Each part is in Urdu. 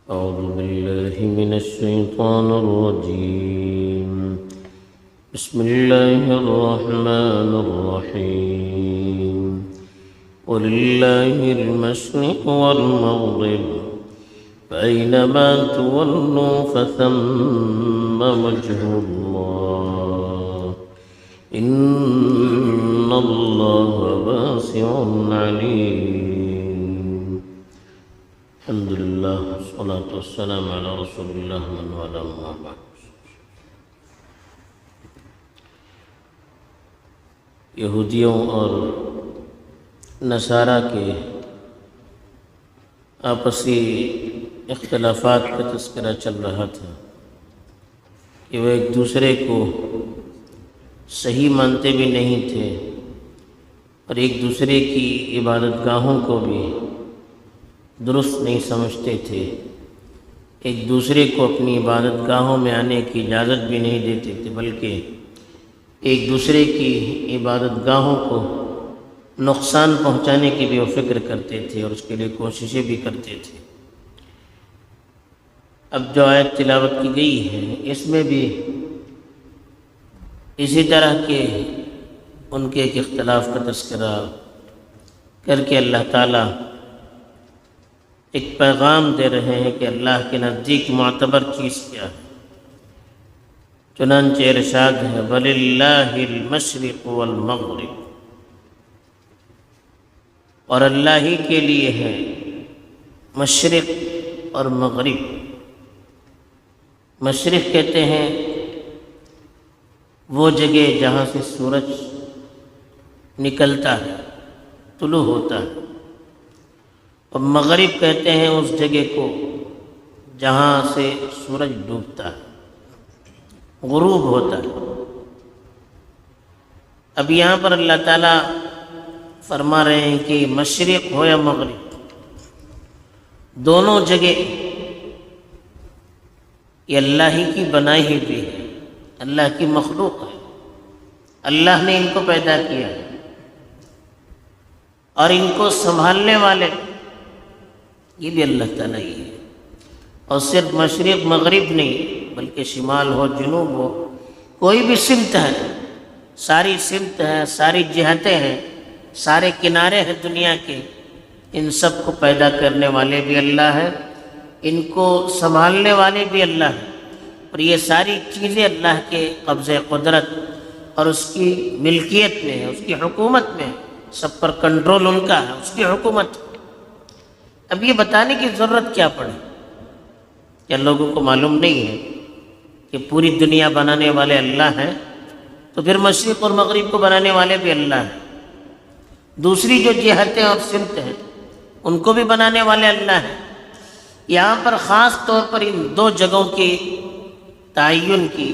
أعوذ بالله من الشيطان الرجيم. بسم الله الرحمن الرحيم. ولله المشرق والمغرب فأينما تولوا فثم وجه الله إن الله واسع عليم. الحمد لله والصلاة والسلام على رسول الله من والاه أما بعد. یہودیوں اور نصارہ کے آپسی اختلافات کا تذکرہ چل رہا تھا کہ وہ ایک دوسرے کو صحیح مانتے بھی نہیں تھے اور ایک دوسرے کی عبادت گاہوں کو بھی درست نہیں سمجھتے تھے، ایک دوسرے کو اپنی عبادت گاہوں میں آنے کی اجازت بھی نہیں دیتے تھے، بلکہ ایک دوسرے کی عبادت گاہوں کو نقصان پہنچانے کی بھی وہ فکر کرتے تھے اور اس کے لیے کوششیں بھی کرتے تھے۔ اب جو آیت تلاوت کی گئی ہے اس میں بھی اسی طرح کے ان کے ایک اختلاف کا تذکرہ کر کے اللہ تعالیٰ ایک پیغام دے رہے ہیں کہ اللہ کے نزدیک معتبر چیز کیا ہے۔ چنانچہ ارشاد ہے وَلِلَّهِ الْمَشْرِقُ وَالْمَغْرِبُ، اور اللہ ہی کے لیے ہے مشرق اور مغرب۔ مشرق کہتے ہیں وہ جگہ جہاں سے سورج نکلتا ہے، طلوع ہوتا ہے، اور مغرب کہتے ہیں اس جگہ کو جہاں سے سورج ڈوبتا ہے، غروب ہوتا ہے۔ اب یہاں پر اللہ تعالیٰ فرما رہے ہیں کہ مشرق ہو یا مغرب، دونوں جگہ یہ اللہ ہی کی بنائی ہوئی ہے، اللہ کی مخلوق ہے، اللہ نے ان کو پیدا کیا ہے اور ان کو سنبھالنے والے یہ بھی اللہ تعالیٰ ہی ہے۔ اور صرف مشرق مغرب نہیں بلکہ شمال ہو جنوب ہو، کوئی بھی سمت ہے، ساری سمت ہے، ساری جہتیں ہیں، سارے کنارے ہیں دنیا کے، ان سب کو پیدا کرنے والے بھی اللہ ہیں، ان کو سنبھالنے والے بھی اللہ ہیں، اور یہ ساری چیزیں اللہ کے قبضہ قدرت اور اس کی ملکیت میں ہے، اس کی حکومت میں، سب پر کنٹرول ان کا ہے، اس کی حکومت۔ اب یہ بتانے کی ضرورت کیا پڑے؟ کیا لوگوں کو معلوم نہیں ہے کہ پوری دنیا بنانے والے اللہ ہیں؟ تو پھر مشرق اور مغرب کو بنانے والے بھی اللہ ہیں، دوسری جو جہتیں اور سمت ہیں ان کو بھی بنانے والے اللہ ہیں۔ یہاں پر خاص طور پر ان دو جگہوں کی تعین کی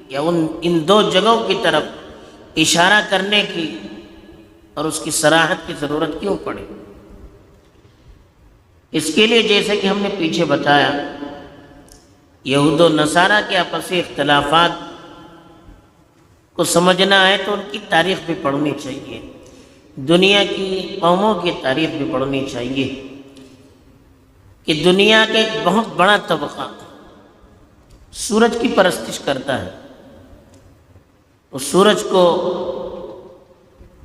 یا ان دو جگہوں کی طرف اشارہ کرنے کی اور اس کی صراحت کی ضرورت کیوں پڑی؟ اس کے لیے جیسے کہ ہم نے پیچھے بتایا، یہود و نصارہ کے آپسی اختلافات کو سمجھنا ہے تو ان کی تاریخ بھی پڑھنی چاہیے، دنیا کی قوموں کی تاریخ بھی پڑھنی چاہیے کہ دنیا کا ایک بہت بڑا طبقہ سورج کی پرستش کرتا ہے، وہ سورج کو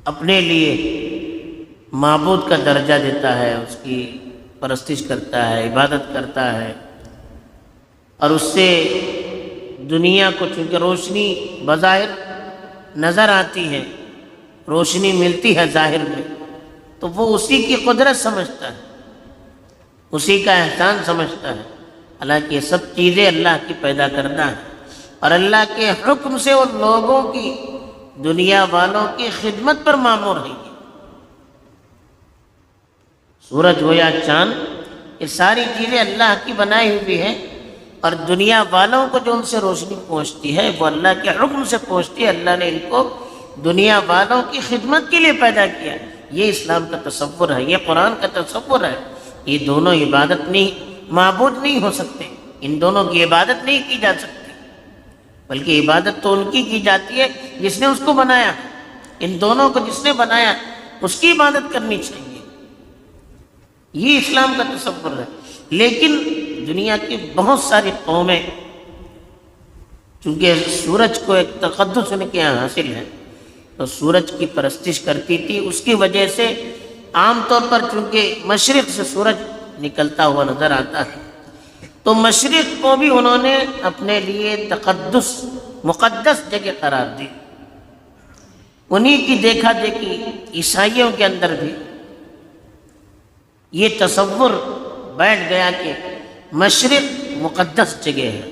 اپنے لیے معبود کا درجہ دیتا ہے، اس کی پرستش کرتا ہے، عبادت کرتا ہے، اور اس سے دنیا کو چونکہ روشنی بظاہر نظر آتی ہے، روشنی ملتی ہے ظاہر میں، تو وہ اسی کی قدرت سمجھتا ہے، اسی کا احسان سمجھتا ہے۔ حالانکہ یہ سب چیزیں اللہ کی پیدا کردہ ہیں اور اللہ کے حکم سے ان لوگوں کی، دنیا والوں کی خدمت پر مامور ہیں۔ سورج ہو یا چاند، یہ ساری چیزیں اللہ کی بنائی ہوئی ہیں، اور دنیا والوں کو جو ان سے روشنی پہنچتی ہے وہ اللہ کے حکم سے پہنچتی ہے۔ اللہ نے ان کو دنیا والوں کی خدمت کے لیے پیدا کیا۔ یہ اسلام کا تصور ہے، یہ قرآن کا تصور ہے۔ یہ دونوں عبادت نہیں، معبود نہیں ہو سکتے، ان دونوں کی عبادت نہیں کی جا سکتی، بلکہ عبادت تو ان کی جاتی ہے جس نے اس کو بنایا۔ ان دونوں کو جس نے بنایا اس کی عبادت کرنی چاہیے، یہ اسلام کا تصور ہے۔ لیکن دنیا کی بہت ساری قومیں چونکہ سورج کو ایک تقدس ان کے یہاں حاصل ہے تو سورج کی پرستش کرتی تھی، اس کی وجہ سے عام طور پر چونکہ مشرق سے سورج نکلتا ہوا نظر آتا ہے تو مشرق کو بھی انہوں نے اپنے لیے تقدس مقدس جگہ قرار دی۔ انہی کی دیکھا دیکھی عیسائیوں کے اندر بھی یہ تصور بیٹھ گیا کہ مشرق مقدس جگہ ہے،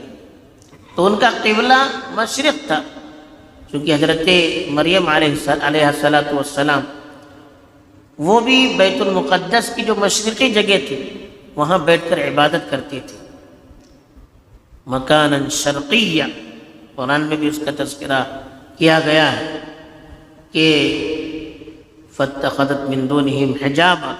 تو ان کا قبلہ مشرق تھا، چونکہ حضرت مریم علیہ السلام وہ بھی بیت المقدس کی جو مشرقی جگہ تھی وہاں بیٹھ کر عبادت کرتی تھی، مکانا شرقیہ، قرآن میں بھی اس کا تذکرہ کیا گیا ہے کہ فاتخذت من دونہم حجابا،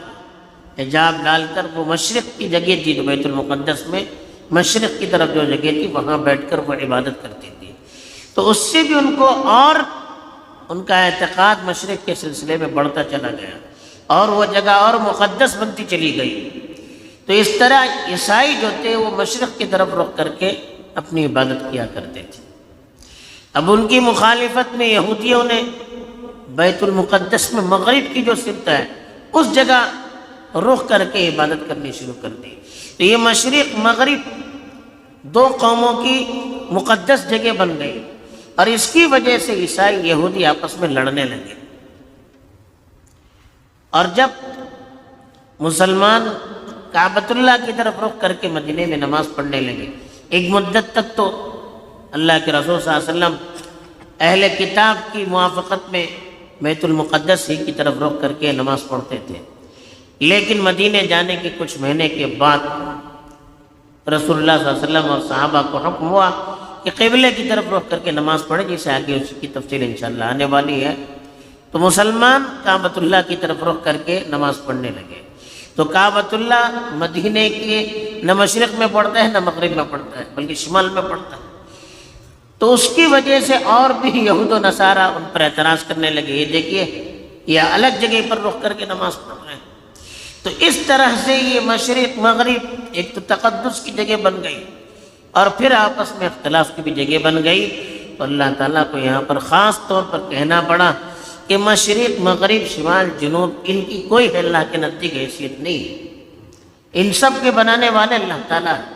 حجاب ڈال کر وہ مشرق کی جگہ تھی جو بیت المقدس میں مشرق کی طرف جو جگہ تھی وہاں بیٹھ کر وہ عبادت کرتی تھی، تو اس سے بھی ان کو اور ان کا اعتقاد مشرق کے سلسلے میں بڑھتا چلا گیا اور وہ جگہ اور مقدس بنتی چلی گئی۔ تو اس طرح عیسائی جو تھے وہ مشرق کی طرف رخ کر کے اپنی عبادت کیا کرتے تھے۔ اب ان کی مخالفت میں یہودیوں نے بیت المقدس میں مغرب کی جو سمت ہے اس جگہ رخ کر کے عبادت کرنی شروع کر دی، تو یہ مشرق مغرب دو قوموں کی مقدس جگہ بن گئی، اور اس کی وجہ سے عیسائی یہودی آپس میں لڑنے لگے۔ اور جب مسلمان کعبۃ اللہ کی طرف رخ کر کے مدینے میں نماز پڑھنے لگے، ایک مدت تک تو اللہ کے رسول صلی اللہ علیہ وسلم اہل کتاب کی موافقت میں بیت المقدس ہی کی طرف رخ کر کے نماز پڑھتے تھے، لیکن مدینے جانے کے کچھ مہینے کے بعد رسول اللہ صلی اللہ علیہ وسلم اور صحابہ کو حکم ہوا کہ قبلے کی طرف رخ کر کے نماز پڑھے، جسے آگے اس کی تفصیل انشاءاللہ آنے والی ہے۔ تو مسلمان کعبۃ اللہ کی طرف رخ کر کے نماز پڑھنے لگے، تو کعبۃ اللہ مدینے کے نہ مشرق میں پڑتا ہے نہ مغرب میں پڑتا ہے بلکہ شمال میں پڑتا ہے، تو اس کی وجہ سے اور بھی یہود و نصارہ ان پر اعتراض کرنے لگے، یہ دیکھیے یہ الگ جگہ پر رخ کر کے نماز پڑھ رہے ہیں۔ تو اس طرح سے یہ مشرق مغرب ایک تو تقدس کی جگہ بن گئی اور پھر آپس میں اختلاف کی بھی جگہ بن گئی، تو اللہ تعالیٰ کو یہاں پر خاص طور پر کہنا پڑا کہ مشرق مغرب شمال جنوب ان کی کوئی اللہ کے نزدیک حیثیت نہیں ہے، ان سب کے بنانے والے اللہ تعالیٰ ہے۔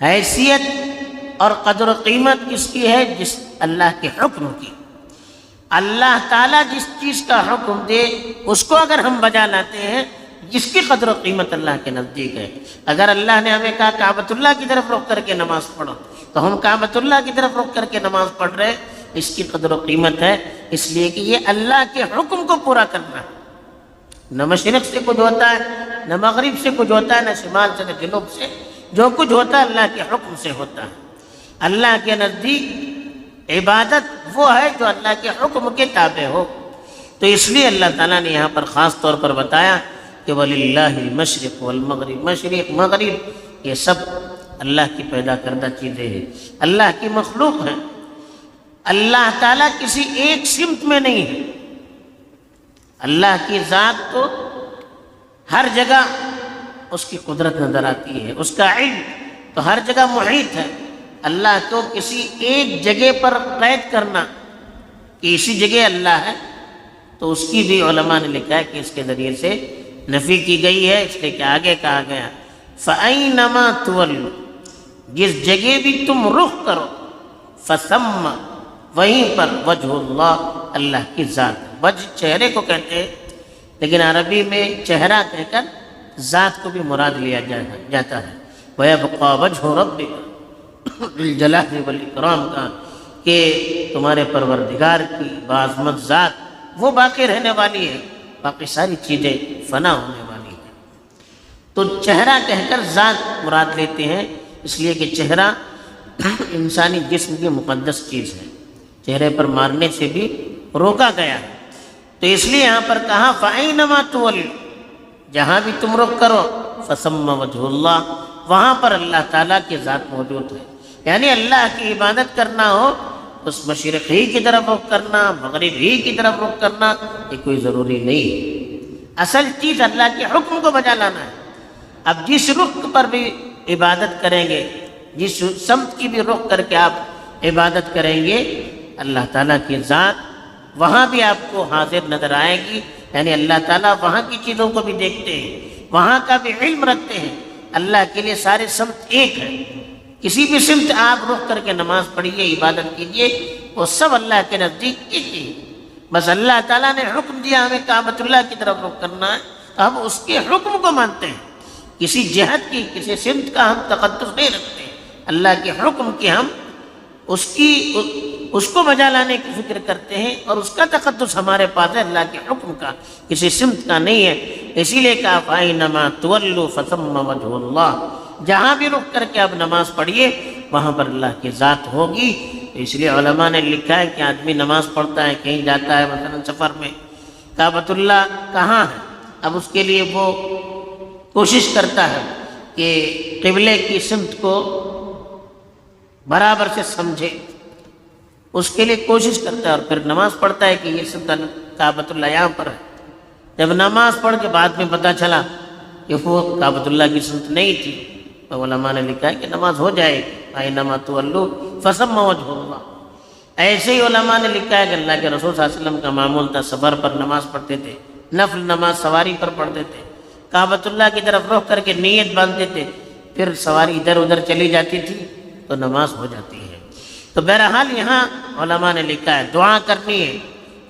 حیثیت اور قدر و قیمت کس کی ہے؟ جس اللہ کے حکم کی۔ اللہ تعالیٰ جس چیز کا حکم دے اس کو اگر ہم بجا لاتے ہیں، جس کی قدر و قیمت اللہ کے نزدیک ہے۔ اگر اللہ نے ہمیں کہا کعبۃ اللہ کی طرف رخ کر کے نماز پڑھو تو ہم کعبۃ اللہ کی طرف رخ کر کے نماز پڑھ رہے ہیں، اس کی قدر و قیمت ہے، اس لیے کہ یہ اللہ کے حکم کو پورا کرنا ہے۔ نہ مشرق سے کچھ ہوتا ہے، نہ مغرب سے کچھ ہوتا ہے، نہ شمال سے نہ جنوب سے، جو کچھ ہوتا ہے اللہ کے حکم سے ہوتا ہے۔ اللہ کے نزدیک عبادت وہ ہے جو اللہ کے حکم کے تابع ہو، تو اس لیے اللہ تعالیٰ نے یہاں پر خاص طور پر بتایا کہ وَلِلَّهِ الْمَشْرِقُ وَالْمَغْرِبُ، مشرق مغرب یہ سب اللہ کی پیدا کردہ چیزیں ہیں، اللہ کی مخلوق ہیں۔ اللہ تعالیٰ کسی ایک سمت میں نہیں ہے، اللہ کی ذات تو ہر جگہ اس کی قدرت نظر آتی ہے، اس کا علم تو ہر جگہ محیط ہے۔ اللہ کو کسی ایک جگہ پر قید کرنا کہ اسی جگہ اللہ ہے، تو اس کی بھی علماء نے لکھا ہے کہ اس کے ذریعے سے نفی کی گئی ہے، اس لیے کہ آگے کہا گیا فَأَيْنَمَا تُوَلُّوا، جس جگہ بھی تم رخ کرو، فَثَمَّ، وہیں پر وجہ اللہ، اللہ کی ذات۔ وجہ چہرے کو کہتے ہیں، لیکن عربی میں چہرہ کہہ کر ذات کو بھی مراد لیا جاتا ہے۔ وَيَبْقَى وَجْهُ رَبِّكَ بالجلال والاکرام کا، کہ تمہارے پروردگار کی بعظمت ذات وہ باقی رہنے والی ہے، باقی ساری چیزیں فنا ہونے والی ہیں۔ تو چہرہ کہہ کر ذات مراد لیتے ہیں، اس لیے کہ چہرہ انسانی جسم کی مقدس چیز ہے، چہرے پر مارنے سے بھی روکا گیا ہے، تو اس لیے یہاں پر کہا فَأَيْنَمَا تُوَلُّوا، جہاں بھی تم رخ کرو، فَثَمَّ وَجْهُ اللَّهِ، وہاں پر اللہ تعالیٰ کی ذات موجود ہے۔ یعنی اللہ کی عبادت کرنا ہو اس مشرق ہی کی طرف رخ کرنا، مغرب ہی کی طرف رخ کرنا، یہ کوئی ضروری نہیں ہے۔ اصل چیز اللہ کے حکم کو بجا لانا ہے۔ اب جس رخ پر بھی عبادت کریں گے، جس سمت کی بھی رخ کر کے آپ عبادت کریں گے، اللہ تعالیٰ کی ذات وہاں بھی آپ کو حاضر نظر آئے گی. یعنی اللہ تعالیٰ وہاں کی چیزوں کو بھی دیکھتے ہیں، وہاں کا بھی علم رکھتے ہیں. اللہ کے لیے سارے سمت ایک ہے. کسی بھی سمت آپ رخ کر کے نماز پڑھیے، عبادت کیجیے، وہ سب اللہ کے نزدیک ایک ہی. بس اللہ تعالیٰ نے حکم دیا ہمیں کعبۃ اللہ کی طرف رخ کرنا ہے، تو ہم اس کے حکم کو مانتے ہیں. کسی جہت کی، کسی سمت کا ہم تقدس نہیں رکھتے. اللہ کے حکم کی ہم اس کو بجا لانے کی فکر کرتے ہیں، اور اس کا تقدس ہمارے پاس ہے، اللہ کے حکم کا، کسی سمت کا نہیں ہے. اسی لیے کہا فَأَيْنَمَا تُوَلُّوا فَثَمَّ وَجْهُ اللَّهِ، جہاں بھی رخ کر کے آپ نماز پڑھیے وہاں پر اللہ کی ذات ہوگی. اس لیے علماء نے لکھا ہے کہ آدمی نماز پڑھتا ہے، کہیں جاتا ہے مثلا سفر میں، کعبۃ اللہ کہاں ہے، اب اس کے لیے وہ کوشش کرتا ہے کہ قبلے کی سمت کو برابر سے سمجھے، اس کے لیے کوشش کرتا ہے، اور پھر نماز پڑھتا ہے کہ یہ سمت کعبۃ اللہ یہاں پر ہے. جب نماز پڑھ کے بعد میں پتہ چلا کہ وہ کعبۃ اللہ کی سمت نہیں تھی، تو علماء نے لکھا ہے کہ نماز ہو جائے گی. اَيْنَمَا تُوَلُّوا فَثَمَّ وَجْهُ اللَّهِ. ایسے ہی علماء نے لکھا ہے کہ اللہ کے رسول صلی اللہ علیہ وسلم کا معمول تھا، سفر پر نماز پڑھتے تھے، نفل نماز سواری پر پڑھتے تھے، کعبۃ اللہ کی طرف رخ کر کے نیت باندھتے تھے، پھر سواری ادھر ادھر چلی جاتی تھی تو نماز ہو جاتی ہے. تو بہرحال یہاں علماء نے لکھا ہے دعا کرنی ہے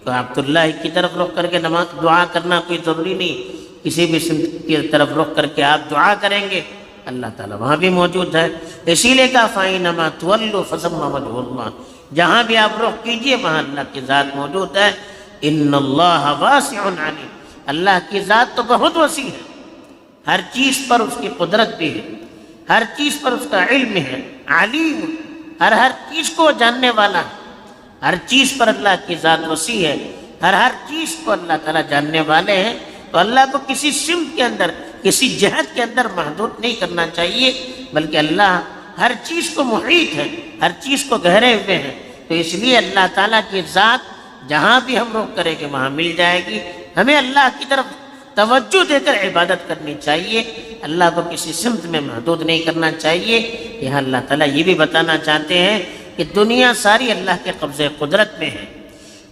تو عبداللہ کی طرف رخ کر کے نماز دعا کرنا کوئی ضروری نہیں. کسی بھی سمت کی طرف رخ کر کے آپ دعا کریں گے اللہ تعالیٰ وہاں بھی موجود ہے. اسی لیے کہا فَأَيْنَمَا تُوَلُّوا فَثَمَّ وَجْهُ اللَّهِ، جہاں بھی آپ رخ کیجئے وہاں اللہ کی ذات موجود ہے. إِنَّ اللَّهَ وَاسِعٌ عَلِيمٌ، اللہ کی ذات تو بہت وسیع ہے، ہر چیز پر اس کی قدرت بھی ہے، ہر چیز پر اس کا علم ہے. علیم، ہر چیز کو جاننے والا ہے. ہر چیز پر اللہ کی ذات وسیع ہے، ہر چیز کو اللہ تعالیٰ جاننے والے ہیں. تو اللہ کو کسی سمت کے اندر، کسی جہت کے اندر محدود نہیں کرنا چاہیے، بلکہ اللہ ہر چیز کو محیط ہے، ہر چیز کو گہرے ہوئے ہیں. تو اس لیے اللہ تعالیٰ کی ذات جہاں بھی ہم رخ کریں گے وہاں مل جائے گی. ہمیں اللہ کی طرف توجہ دے کر عبادت کرنی چاہیے، اللہ کو کسی سمت میں محدود نہیں کرنا چاہیے. یہاں اللہ تعالیٰ یہ بھی بتانا چاہتے ہیں کہ دنیا ساری اللہ کے قبضے قدرت میں ہے،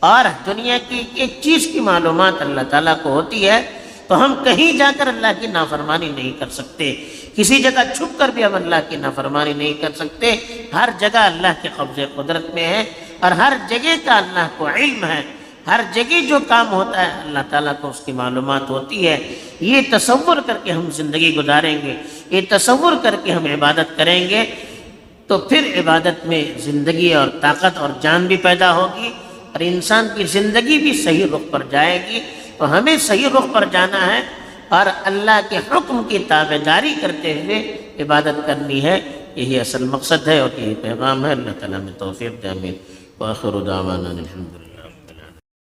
اور دنیا کی ایک چیز کی معلومات اللہ تعالیٰ کو ہوتی ہے. تو ہم کہیں جا کر اللہ کی نافرمانی نہیں کر سکتے، کسی جگہ چھپ کر بھی ہم اللہ کی نافرمانی نہیں کر سکتے. ہر جگہ اللہ کے قبضے قدرت میں ہے، اور ہر جگہ کا اللہ کو علم ہے. ہر جگہ جو کام ہوتا ہے اللہ تعالیٰ کو اس کی معلومات ہوتی ہے. یہ تصور کر کے ہم زندگی گزاریں گے، یہ تصور کر کے ہم عبادت کریں گے، تو پھر عبادت میں زندگی اور طاقت اور جان بھی پیدا ہوگی، اور انسان کی زندگی بھی صحیح رخ پر جائے گی. تو ہمیں صحیح رخ پر جانا ہے اور اللہ کے حکم کی تابعداری کرتے ہوئے عبادت کرنی ہے. یہی اصل مقصد ہے اور یہی پیغام ہے. اللہ تعالیٰ میں توفیق دے. آمین. وآخر دعوانا الحمدللہ.